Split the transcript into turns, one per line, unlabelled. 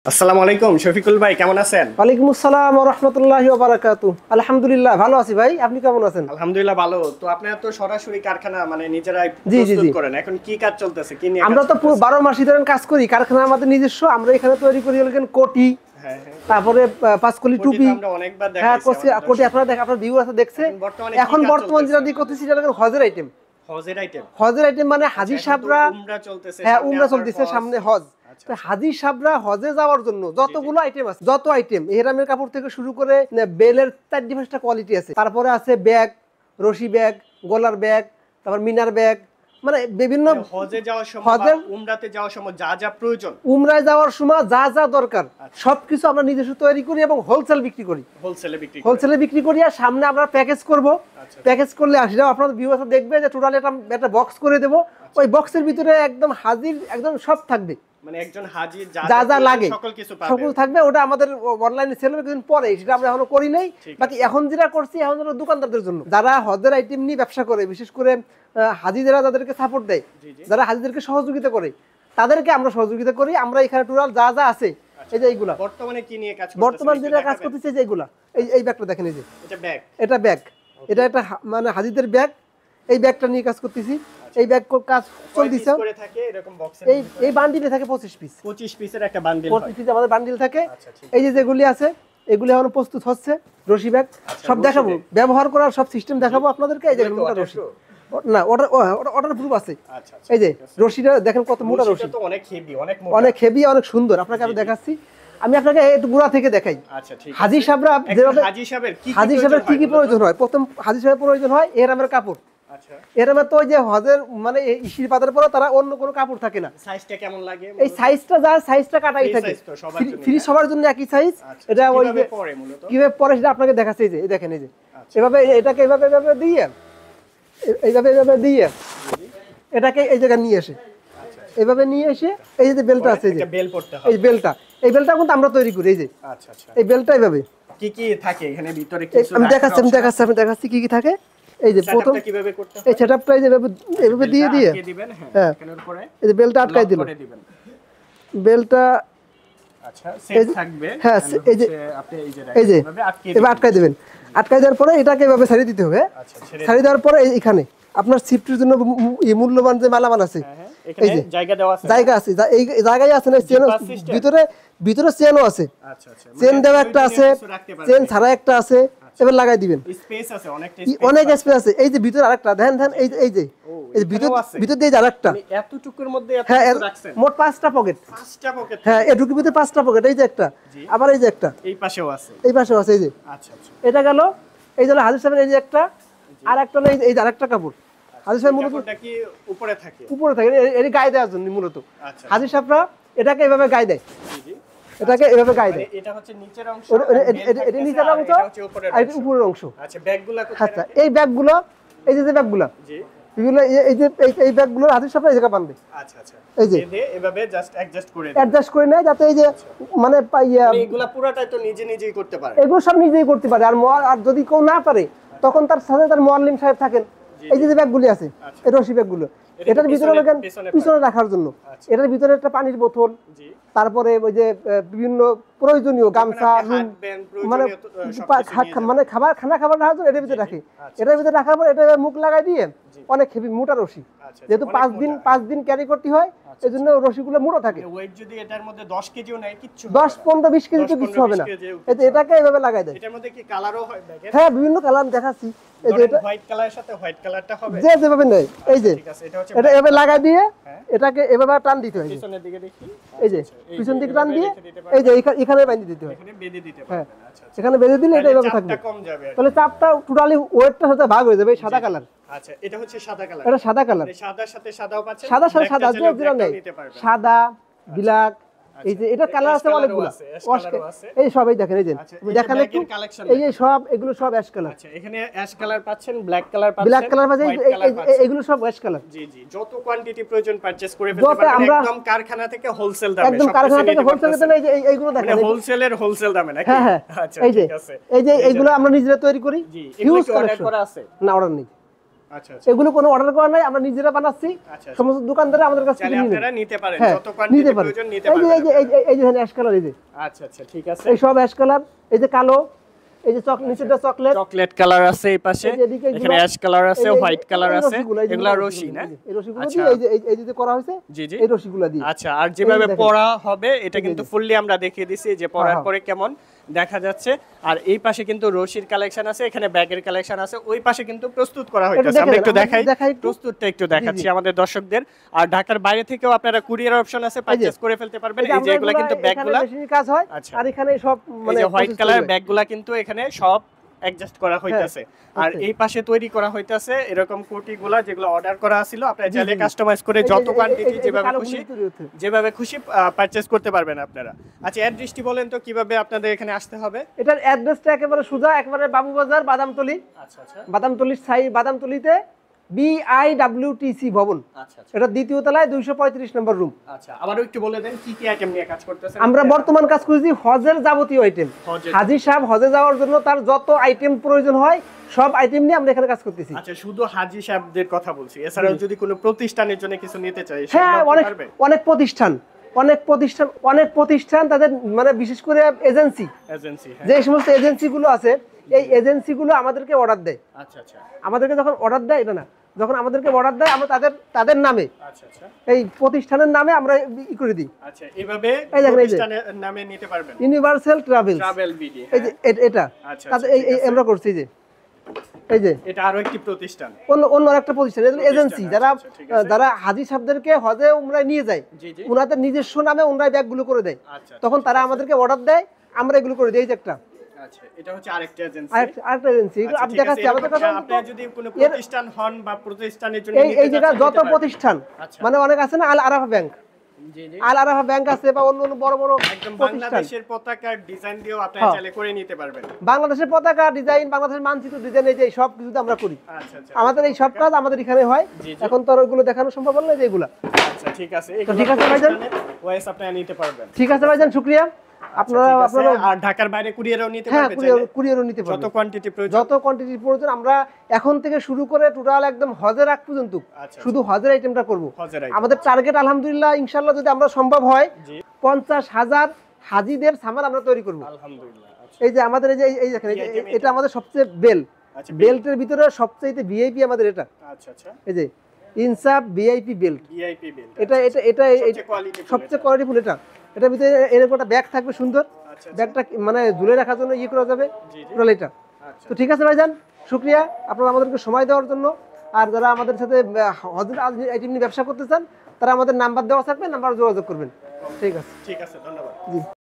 আসসালামু আলাইকুম শফিকুল ভাই, কেমন আছেন?
ওয়ালাইকুম আসসালাম ওয়া রাহমাতুল্লাহি ওয়া বারাকাতুহু। আলহামদুলিল্লাহ ভালো আছি ভাই, আপনি কেমন আছেন?
আলহামদুলিল্লাহ ভালো। তো আপনারা তো সরাসরি কারখানা মানে নিজেরাই
জি জি
প্রস্তুত
জি।
করেন, এখন কি কাজ চলতেছে, কি নিয়ে
আমরা
কাজ
তো
চলতেছে?
12 মাসই ধরেন কাজ করি, কারখানা আমাদের নিজস্ব। আমরা এখানে তৈরি করি হলেন কোটি,
হ্যাঁ হ্যাঁ।
তারপরে পাঁচকলি
কোটি তো
টুপি।
আমরা অনেকবার
হ্যাঁ
দেখাইছি
কোটি,
আমাদের
কোটি
দর্শক।
আপনারা আপনার ভিউ আছে দেখছে।
এখন বর্তমানে কি
এখন
কাজ
বর্তমান যেটা
চলতেছে
দিয়ে করতেছি সেটা হলো হজের আইটেম।
হজের আইটেম?
হজের আইটেম মানে হাজি
এখন তো
সাহেবরা,
উমরা চলতেছে,
হ্যাঁ
সামনে
উমরা
আবার
চলতেছে,
হজ।
সামনে হজ।
আচ্ছা
তো হাজি সাহেবরা হজে যাওয়ার জন্য যতগুলো আইটেম আছে, যত আইটেম এহরামের কাপড় থেকে শুরু করে বেলের 4-5টা কোয়ালিটি আছে। তারপরে আছে ব্যাগ, রশি ব্যাগ, গলার ব্যাগ, তারপর মিনার ব্যাগ, মানে বিভিন্ন
মানে হজে যাওয়ার সময় বা
হজের
উমরাতে যাওয়ার সময় যা যা প্রয়োজন
উমরায় যাওয়ার সময় যা যা দরকার সবকিছু আমরা নিজস্ব তৈরি করি এবং হোলসেল বিক্রি করি।
হোলসেলে বিক্রি করেন?
হোলসেলে বিক্রি করি আর সামনে আমরা প্যাকেজ করব।
আচ্ছা।
প্যাকেজ করলে সেটাও আপনাদের ভিউয়ার্স দেখবে যে টোটাল একটা বক্স করে দেব। ওই বক্সের ভিতরে একদম হাজির একদম সব থাকবে,
মানে একজন হাজির যা
যা যা
প্রয়োজন
লাগে
সকল কিছু পাবে।
সকল থাকবে। ওটা আমাদের অনলাইনে সেল হবে কিছুদিন পরে, সেটা আমরা এখনো করি নাই।
ঠিক
বাকি
আছে।
এখন যেটা করছি এখন হলো দোকানদারদের জন্য, যারা হজের আইটেম নিয়ে ব্যবসা করে, বিশেষ করে হাজিরা যাদেরকে সাপোর্ট দেয়,
জি, জি।
যারা হাজিদেরকে সহযোগিতা করে, তাদেরকে আমরা সহযোগিতা করি। আমরা এখানে টোটাল যা যা আছে এই যে এইগুলা
বর্তমানে কি নিয়ে কাজ করতেছেন?
বর্তমান
একটু
যেটা কাজ
দেখাবেন?
করতেছে যে এইগুলা, এই ব্যাগটা দেখেন, এই যে
এটা ব্যাগ।
এটা ব্যাগ, এটা একটা মানে হাজিদের ব্যাগ। এই ব্যাগটা নিয়ে কাজ করতেছি। এই ব্যাগ কাজ
কয় পিস
চলতেছে।
করে থাকে এরকম বক্সের?
এই বান্ডিলে থাকে 25 পিস।
25 পিসের একটা বান্ডিল
25
হয়।
পিস আমাদের বান্ডিল থাকে।
আচ্ছা, ঠিক
এই যে যেগুলি আছে এগুলি এখন প্রস্তুত হচ্ছে। রশি ব্যাগ সব
রশি
দেখাবো,
ব্যাগ।
ব্যবহার করার সব সিস্টেম দেখাবো আপনাদেরকে। এই যে
এগুলো কি
মোটা
water
রশি,
proof?
না ওটার প্রুফ আছে।
আচ্ছা আচ্ছা।
এই যে
ঠিক আছে।
রশিটা দেখেন কত মোটা রশি,
রশিটা তো অনেক হেভি, অনেক মোটা।
অনেক হেভি, অনেক সুন্দর। আপনাকে আমি দেখাচ্ছি, আমি আপনাকে একটু গোড়া থেকে দেখাই।
আচ্ছা ঠিক আছে।
হাজি সাহেবরা
একজন
যেভাবে,
হাজি সাহেবের কি
হাজি সাহেবের কি কি
হয়
প্রয়োজন
বলতো?
হয়, প্রথম হাজি সাহেবের প্রয়োজন হয় এহরামের কাপড়।
আচ্ছা।
এহরামের তো ওই যে হজের মানে ইশির পাতার পরে তারা অন্য কোনো কাপড় থাকে না।
সাইজটা কেমন লাগে?
এই সাইজটা যার সাইজটা কাটাই
Free
থাকে,
size তো সবার জন্য,
ফ্রি সবার জন্য একই সাইজ।
আচ্ছা,
এটা ওই
কিভাবে
যে
পরে মূলত?
কিভাবে পরে সেটা আপনাকে দেখাচ্ছি। এই যে এই দেখেন, এই যে
আচ্ছা।
এভাবে এটাকে এভাবে এভাবে দিয়ে এইভাবে দিয়ে এটাকে এই জায়গায় নিয়ে এসে এভাবে নিয়ে এসে এই যে বেলটা আছে, এই যে
একটা বেল পড়তে
এই
হবে।
বেলটা, এই বেলটা কিন্তু আমরা তৈরি করি। এই যে
আচ্ছা আচ্ছা।
এই বেলটা এইভাবে
কি কি থাকে এখানে ভিতরে?
এই
কিছু
আমি
রাখার
দেখাচ্ছি
option আছে?
আমি দেখাচ্ছি কি কি থাকে। এই যে প্রথম
Setup-টা কিভাবে করতে হয়?
এই সেটআপটা এই যে এভাবে দিয়ে
বেলটা
দিয়ে
আটকে দিবেন, হ্যাঁ,
হ্যাঁ,
এখানের উপরে
এই যে বেলটা আটকাই
lock
দিল,
করে দিবেন।
বেলটা
আচ্ছা,
এই
সেট
যে-
থাকবে।
হ্যাঁ,
and
এই যে
হচ্ছে আপনি এই যে
এই যে
রাখেন, এভাবে আটকে
এবার আটকাই দেবেন। আটকাই দেওয়ার পরে এটাকে এভাবে ছাড়িয়ে দিতে হবে।
আচ্ছা, ছেড়ে
ছাড়িয়ে দেওয়ার পরে এখানে আপনার সিফটির জন্য মূল্যবান যে মালামাল আছে,
হ্যাঁ, হ্যাঁ,
এই
এখানে
যে
জায়গা দেওয়া আছে।
জায়গা আছে, এই জায়গায় আছে না চেন,
Zipper system?
ভিতরে ভিতরে চেনও আছে।
আচ্ছা আচ্ছা।
চেন
মানে
দেওয়া একটা আছে,
প্রয়োজনীয় কিছু রাখতে পারবেন।
চেন ছাড়া একটা আছে। এবার লাগাই দিবেন।
স্পেস আছে, অনেকটা
অনেক
স্পেস।
স্পেস আছে। এই যে ভিতরে আরেকটা ধ্যান ধ্যান, এই যে এই যে এই যে
এখানেও আছে?
ভিতর দিয়ে যে আরেকটা,
মানে এতটুকুর মধ্যে এত
হ্যাঁ
কিছু রাখছেন?
মোট 5টা পকেট।
5টা পকেট।
হ্যাঁ এটুকুর ভিতরে 5টা পকেট। এই যে একটা,
জি।
আবার এই যে একটা,
এই পাশেও আছে।
এই পাশেও আছে। এই যে
আচ্ছা আচ্ছা।
এটা গেল। এই যে হাজির সাহেবের এই যে একটা, আর একটা হলো এই যে আরেকটা কাপড়। হাজির সাহেব মূলত
কাপড়টা কি উপরে থাকে?
উপরে থাকে, এর গায়ে দেওয়ার জন্য মূলত।
আচ্ছা।
হাজির সাহেবরা এটাকে এভাবে গায়ে দেয়,
জি জি।
এটাকে এভাবে গায়ে
মানে
দেয়।
এটা হচ্ছে নিচের অংশ,
এটা নিচের অংশ,
এটা হচ্ছে উপরের
আর
অংশ।
এটা উপরের অংশ।
আচ্ছা, ব্যাগগুলো কোথায়
আচ্ছা
রাখেন?
এই ব্যাগগুলো, এই যে ব্যাগগুলো,
জি।
এগুলো এই যে এই ব্যাগগুলো হাজির সাহেবরা এই জায়গা বাঁধবে।
আচ্ছা আচ্ছা।
এই যে
বেঁধে এভাবে জাস্ট অ্যাডজাস্ট করে দিন।
অ্যাডজাস্ট করে নেয় যাতে এই যে মানে
মানে এগুলা পুরাটাই তো নিজেই করতে পারে।
এগুলো সব নিজেই করতে পারে। আর যদি কেউ না পারে তখন তার সাথে তার মোয়াল্লিম সাহেব থাকেন। এই যে ব্যাগগুলি আছে,
আচ্ছা।
এই রশি ব্যাগগুলো,
এটা
এটার ভিতরে
পিছনে-
রাখেন
পিছনে
পিছনে রাখার জন্য।
আচ্ছা।
এটার ভিতরে একটা পানির বোতল,
জি।
তারপরে ওই যে বিভিন্ন প্রয়োজনীয় গামছা,
আপনি
রুম,
হাঁটবেন,
মানে
প্রয়োজনীয় সবকিছু নিয়ে যাবেন।
মানে খানা খাবার রাখার জন্য এটার ভিতরে রাখি।
আচ্ছা।
এটার ভিতরে রাখার পর এটা মুখ লাগাই দিয়ে অনেক হেভি মোটা রশি,
আচ্ছা,
যেহেতু
অনেক
5 দিন ক্যারি করতে হয়, এই জন্য রশিগুলো মোটা থাকে।
ওয়েট যদি এটার মধ্যে 10 কেজিও নাই কিচ্ছু
10, 15, 20 কেজি তো
10,
কিছু
15,
হবে না।
20 কেজিও
এই যে এটাকে এভাবে লাগাই দেয়।
এটার মধ্যে কি কালারও হয় দেখেন?
হ্যাঁ বিভিন্ন কালার দেখাচ্ছি। এই যে এটা
হোয়াইট কালারের সাথে হোয়াইট কালারটা হবে।
যে যেভাবে নেয়, এই যে
ঠিক আছে, এটা হচ্ছে
এটা এভাবে লাগাই দিয়ে
হ্যাঁ।
এটাকে এভাবে টান দিতে হয়।
পিছনের দিকে দেখি।
এই যে
এই
পিছন
যে
দিকে টান
এভাবে
দিয়ে
রেখে দিতে
এই যে
পারবেন।
এখানে বাঁধি দিতে হয়।
এখানে বেঁধে দিতে
হ্যাঁ
পারবেন। আচ্ছা আচ্ছা।
এখানে বেঁধে দিলে এটা
তাহলে
এভাবে থাকবে।
চাপটা কম যাবে আর কি।
তাহলে চাপটা টোটালি ওয়েটটা সাথে ভাগ হয়ে যাবে। এই সাদা কালার,
আচ্ছা, এটা হচ্ছে সাদা কালার।
এটা সাদা কালার,
এই সাদার সাথে সাদাও পাচ্ছেন।
সাদার সাথে
ব্ল্যাকটা
সাদা
চাইলেও
যেটা নেই,
ব্ল্যাকটাও নিতে পারবেন।
সাদা ব্ল্যাক। এই যে এটা কালার
অ্যাশ
আছে
কালারও
অনেকগুলো,
আছে, অ্যাশ কালারও আছে।
এই সব এই দেখেন, এই যে
আচ্ছা, এই যে
দেখান একটু,
ব্যাগের কালেকশন
এই যে সব এগুলো সব অ্যাশ কালার,
আচ্ছা, এখানে অ্যাশ কালার পাচ্ছেন, ব্ল্যাক কালার পাচ্ছেন,
ব্ল্যাক কালার পাচ্ছেন,
হোয়াইট কালার পাচ্ছেন।
এগুলো সব অ্যাশ কালার।
জি জি, যত কোয়ান্টিটি প্রয়োজন পারচেজ করে ফেলতে
যত
পারবেন
আমরা-
একদম কারখানা থেকে হোলসেল দামে।
একদম
সবকিছু
কারখানা থেকে
নিতে
হোলসেল
পারতেছেন।
দামে এই যে এইগুলো
মানে
দেখেন।
হোলসেলের হোলসেল দামে নাকি?
হ্যাঁ হ্যাঁ,
আচ্ছা,
এই যে
ঠিক আছে।
এই যে এইগুলো আমরা নিজেরা তৈরি করি।
জি, এগুলো
হিউজ
কি অর্ডার
কালেকশন।
করা আছে?
না অর্ডার নেই,
আচ্ছা আচ্ছা
এগুলো কোনো অর্ডার করা নাই, আমরা নিজেরা বানাচ্ছি।
আচ্ছা
সমস্ত দোকানদাররা আমাদের কাছ থেকে
চাইলে
নিয়ে নেবে।
আপনারা নিতে পারেন
হ্যাঁ,
যত কোয়ান্টিটি
নিতে পারেন।
প্রয়োজন নিতে
এই যে
পারবেন
এই যে অ্যাশ কালার, এই যে
আচ্ছা আচ্ছা ঠিক আছে
এই সব অ্যাশ কালার, এই যে কালো, এই যে নিচেরটা চকলেট,
চকলেট কালার আছে এই পাশে,
এই যে এদিকে এগুলো-
এখানে অ্যাশ কালার আছে,
এই যে-
হোয়াইট কালার
এই
আছে,
রশিগুলো, এই যে
এগুলা
রশিগুলো,
রশি না?
এই রশিগুলো
আচ্ছা।
দিয়ে এই যে করা হয়েছে,
জি জি
এই রশিগুলো দিয়ে।
আচ্ছা, আর যেভাবে
দেখেন।
পড়া হবে এটা
এই যে,
কিন্তু
এই যে।
ফুললি আমরা দেখিয়ে দিছি যে পড়ার
হ্যাঁ,
পরে কেমন দেখা যাচ্ছে। আর এই পাশে কিন্তু রশির কালেকশন আছে, এখানে ব্যাগের কালেকশন আছে, ওই পাশে কিন্তু প্রস্তুত করা হয়েছে।
দেখে
আমরা
দেন,
একটু
আমরা
দেখাই,
দেখাই একটু।
প্রস্তুতটা একটু দেখাচ্ছি আমাদের দর্শকদের। আর ঢাকার বাইরে থেকেও আপনারা কুরিয়ার অপশন আছে, পারচেজ করে ফেলতে পারবেন। এই যে এগুলা কিন্তু ব্যাগগুলা,
মেশিনের কাজ হয়,
আচ্ছা।
আর এখানে সব
এই
মানে
যে হোয়াইট
process
কালার
করবে।
ব্যাগগুলা কিন্তু এখানে সব অ্যাডজাস্ট করা হইতাছে। আর
আচ্ছা।
এই পাশে তৈরি করা হইতাছে এরকম কোটিগুলা যেগুলো অর্ডার করা ছিল, আপনারা
জি,
চাইলে
জি।
কাস্টমাইজ করে
এই যে-
যত
এই-
কোয়ান্টিটি
এই যে
যেভাবে
কালো
খুশি
গুলো তৈরি হচ্ছে।
যেভাবে খুশি পারচেজ করতে পারবেন আপনারা। আচ্ছা, অ্যাড্রেসটি বলেন তো কিভাবে আপনাদের এখানে আসতে হবে?
এটার অ্যাড্রেসটা একেবারে সোজা, একেবারে বাবুবাজার বাদামতলি।
আচ্ছা আচ্ছা
বাদামতলির বাদামতলিতে BIWTC ভবন,
আচ্ছা আচ্ছা
এটা দ্বিতীয় তলায় 235 নম্বর রুম।
আচ্ছা, আবারও একটু বলে দেন কি কি আইটেম নিয়ে কাজ করতেছেন?
আমরা বর্তমান কাজ করছি হজের যাবতীয় আইটেম।
হজের।
হাজী সাহেব হজে যাওয়ার জন্য তার যত আইটেম প্রয়োজন হয় সব আইটেম নিয়ে আমরা এখানে কাজ করতেছি।
আচ্ছা, শুধু হাজী সাহেবদের কথা বলছি, এছাড়াও যদি কোনো প্রতিষ্ঠানের জন্য কিছু নিতে চাই
হ্যাঁ,
সেগুলো কি
অনেক
পারবে?
অনেক প্রতিষ্ঠান তাদের মানে বিশেষ করে এজেন্সি,
এজেন্সি, হ্যাঁ।
যে সমস্ত এজেন্সিগুলো আছে, এই এজেন্সিগুলো আমাদেরকে অর্ডার দেয়।
আচ্ছা আচ্ছা
আমাদেরকে যখন অর্ডার দেয়, এটা না, যখন আমাদেরকে অর্ডার দেয় আমরা তাদের নামে,
আচ্ছা আচ্ছা
এই প্রতিষ্ঠানের নামে আমরা ই করে দিই।
আচ্ছা, এইভাবে
এই দেখেন, এই যে।
প্রতিষ্ঠানের নামে নিতে পারবেন।
ইউনিভার্সাল ট্রাভেলস,
ট্রাভেল বিডি,
এই যে এটা
আচ্ছা,
তাদের
আচ্ছা,
এই
ঠিক আছে।
আমরা করছি যে এই যে
এটা আরো একটি প্রতিষ্ঠান।
অন্য একটা প্রতিষ্ঠান, এজেন্সি,
আচ্ছা,
যারা
আচ্ছা, ঠিক আছে।
যারা হাজী সাহেবদেরকে হজে উমরায় নিয়ে যায়,
জি জি
ওনাদের নিজস্ব নামে ওনারা ব্যাগগুলো করে দেয়।
আচ্ছা
তখন তারা আমাদেরকে অর্ডার দেয়, আমরা এগুলো করে দিই। এই যে একটা
আচ্ছা, এটা হচ্ছে আরেকটা এজেন্সি।
আরেকটা এজেন্সি,
আচ্ছা,
আপনি
ঠিক আছে,
দেখাচ্ছি আমাদের কাছে।
আপনারা যদি কোনো
এর-
প্রতিষ্ঠান হন বা প্রতিষ্ঠানের জন্য
এই
নিতে
জায়গা
চাচ্ছেন,
যত
নিতে পারবেন।
প্রতিষ্ঠান,
আচ্ছা।
মানে অনেক আছে না, আল আরাফা ব্যাংক,
জি জি
আল আরাফা ব্যাংক আছে, বা অন্য অন্য বড় বড়
একদম
প্রতিষ্ঠান,
বাংলাদেশের পতাকার ডিজাইন দিয়েও আপনারা
হ্যাঁ।
চাইলে করে নিতে পারবেন।
বাংলাদেশের পতাকা ডিজাইন, বাংলাদেশের মানচিত্র ডিজাইন, এই যে সব কিছুতে আমরা করি।
আচ্ছা আচ্ছা
আমাদের এই সব কাজ আমাদের এখানে হয়।
জি, জি।
এখন তো আর ওইগুলো দেখানো সম্ভব হলো না, যে এগুলা।
আচ্ছা, ঠিক আছে,
তো ঠিক আছে ভাইজান।
ওয়াইস আপনারা নিতে পারবেন।
ঠিক আছে ভাইজান, শুকরিয়া। আপনারা
ঠিক আছে,
আপনারা
আর ঢাকার বাইরে কুরিয়ারও নিতে
হ্যাঁ,
পারবেন চাইলে?
কুরিয়ারও নিতে
যত
পারবেন,
কোয়ান্টিটি প্রয়োজন।
যত কোয়ান্টিটির প্রয়োজন। আমরা এখন থেকে শুরু করে টোটাল একদম হজের আগ পর্যন্ত
আচ্ছা,
শুধু হজের আইটেমটা করব।
হজের item।
আমাদের টার্গেট আলহামদুলিল্লাহ, ইনশাআল্লাহ যদি আমরা সম্ভব হয়,
জি
50,000 হাজিদের সামান আমরা তৈরি করব।
আলহামদুলিল্লাহ। আচ্ছা
এই যে আমাদের এই দেখেন,
কি item
এটা আমাদের সবচেয়ে
আচ্ছা
বেল্টের ভিতরে সবচেয়ে ভিআইপি আমাদের এটা।
আচ্ছা আচ্ছা
এই যে ইনসাফ ভিআইপি বেল্ট,
ভিআইপি বিল।
এটা
সবচেয়ে quality full
সবচেয়ে কোয়ালিটিফুল। এটার ভিতরে এরকম একটা ব্যাগ থাকবে সুন্দর,
আচ্ছা
ব্যাগটা মানে ঝুলে রাখার জন্য ইয়ে করা যাবে
জি, জি।
টোটাল এটা।
আচ্ছা
তো ঠিক আছে ভাইজান, শুক্রিয়া আপনারা আমাদেরকে সময় দেওয়ার জন্য। আর যারা আমাদের সাথে হজের আইটেম নিয়ে ব্যবসা করতে চান, তারা আমাদের নাম্বার দেওয়া থাকবে, নাম্বার যোগাযোগ করবেন। ঠিক আছে,
ঠিক আছে, ধন্যবাদ।
জি।